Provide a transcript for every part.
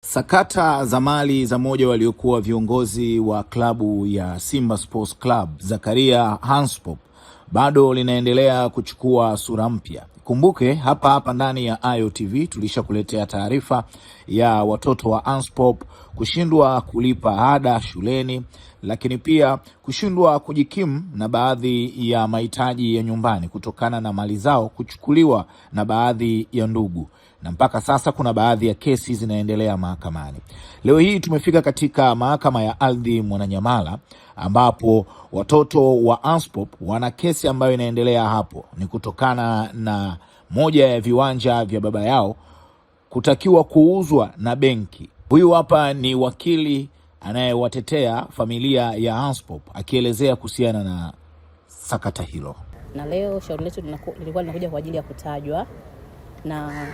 Sakata za mali za moja waliokuwa viongozi wa klabu ya Simba Sports Club, Zakaria Hanspop, bado linaendelea kuchukua sura mpya. Kumbuke hapa ndani ya Ayo TV tulishakuletea taarifa ya watoto wa Hanspop kushindwa kulipa ada shuleni, lakini pia kushindwa kujikimu na baadhi ya mahitaji ya nyumbani kutokana na mali zao kuchukuliwa na baadhi ya ndugu, na mpaka sasa kuna baadhi ya kesi zinaendelea mahakamani. Leo hii tumefika katika mahakama ya ardhi Mwananyamala, ambapo watoto wa Hanspop wana kesi ambayo inaendelea hapo. Ni kutokana na moja ya viwanja vya baba yao kutakiwa kuuzwa na benki. Huyu hapa ni wakili anayewatetea familia ya Hanspop akielezea kuhusiana na sakata hilo. Na leo shauri letu lilikuwa linakuja kwa ajili ya kutajwa, na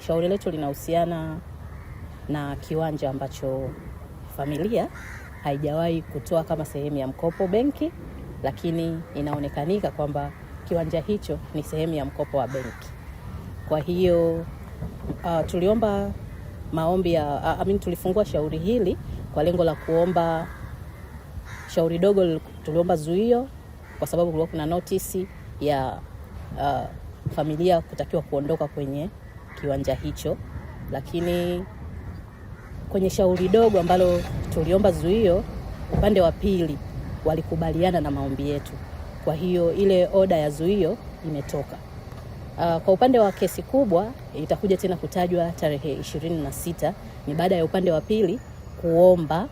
shauri letu linahusiana na kiwanja ambacho familia haijawahi kutoa kama sehemu ya mkopo benki, lakini inaonekanika kwamba kiwanja hicho ni sehemu ya mkopo wa benki. Kwa hiyo tuliomba maombi ya tulifungua shauri hili kwa lengo la kuomba shauri dogo. Tuliomba zuio kwa sababu kulikuwa kuna notisi ya familia kutakiwa kuondoka kwenye kiwanja hicho, lakini kwenye shauri dogo ambalo tuliomba zuio, upande wa pili walikubaliana na maombi yetu. Kwa hiyo ile oda ya zuio imetoka. Kwa upande wa kesi kubwa itakuja tena kutajwa tarehe 26, ni baada ya upande wa pili kuomba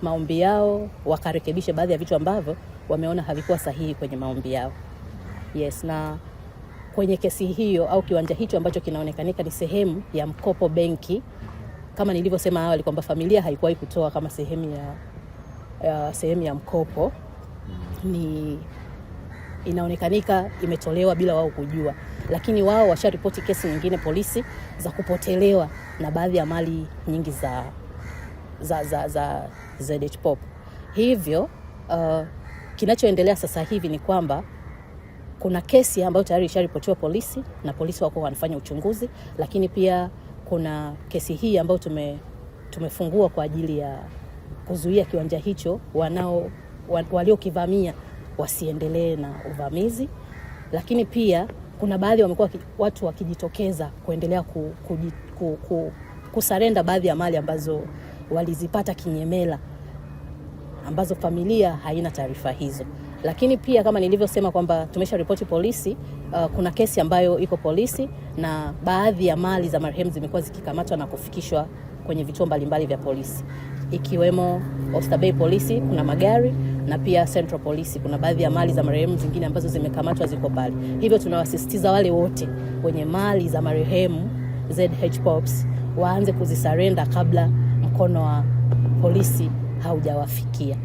maombi yao wakarekebisha baadhi ya vitu ambavyo wameona havikuwa sahihi kwenye maombi yao. Yes, na kwenye kesi hiyo au kiwanja hicho ambacho kinaonekanika ni sehemu ya mkopo benki, kama nilivyosema awali kwamba familia haikuwahi kutoa kama sehemu ya mkopo, ni inaonekanika imetolewa bila wao kujua, lakini wao washaripoti kesi nyingine polisi za kupotelewa na baadhi ya mali nyingi za ZHPOP. Hivyo kinachoendelea sasa hivi ni kwamba kuna kesi ambayo tayari isharipotiwa polisi na polisi wako wanafanya uchunguzi, lakini pia kuna kesi hii ambayo tumefungua kwa ajili ya kuzuia kiwanja hicho waliokivamia wasiendelee na uvamizi, lakini pia kuna baadhi wamekuwa watu wakijitokeza kuendelea kusarenda baadhi ya mali ambazo walizipata kinyemela, ambazo familia haina taarifa hizo. Lakini pia kama nilivyosema kwamba tumesha ripoti polisi, kuna kesi ambayo iko polisi na baadhi ya mali za marehemu zimekuwa zikikamatwa na kufikishwa kwenye vituo mbalimbali vya polisi, ikiwemo Oysterbay polisi kuna magari, na pia Central polisi kuna baadhi ya mali za marehemu zingine ambazo zimekamatwa ziko pale. Hivyo tunawasisitiza wale wote wenye mali za marehemu ZHPOPs waanze kuzisarenda kabla mkono wa polisi haujawafikia.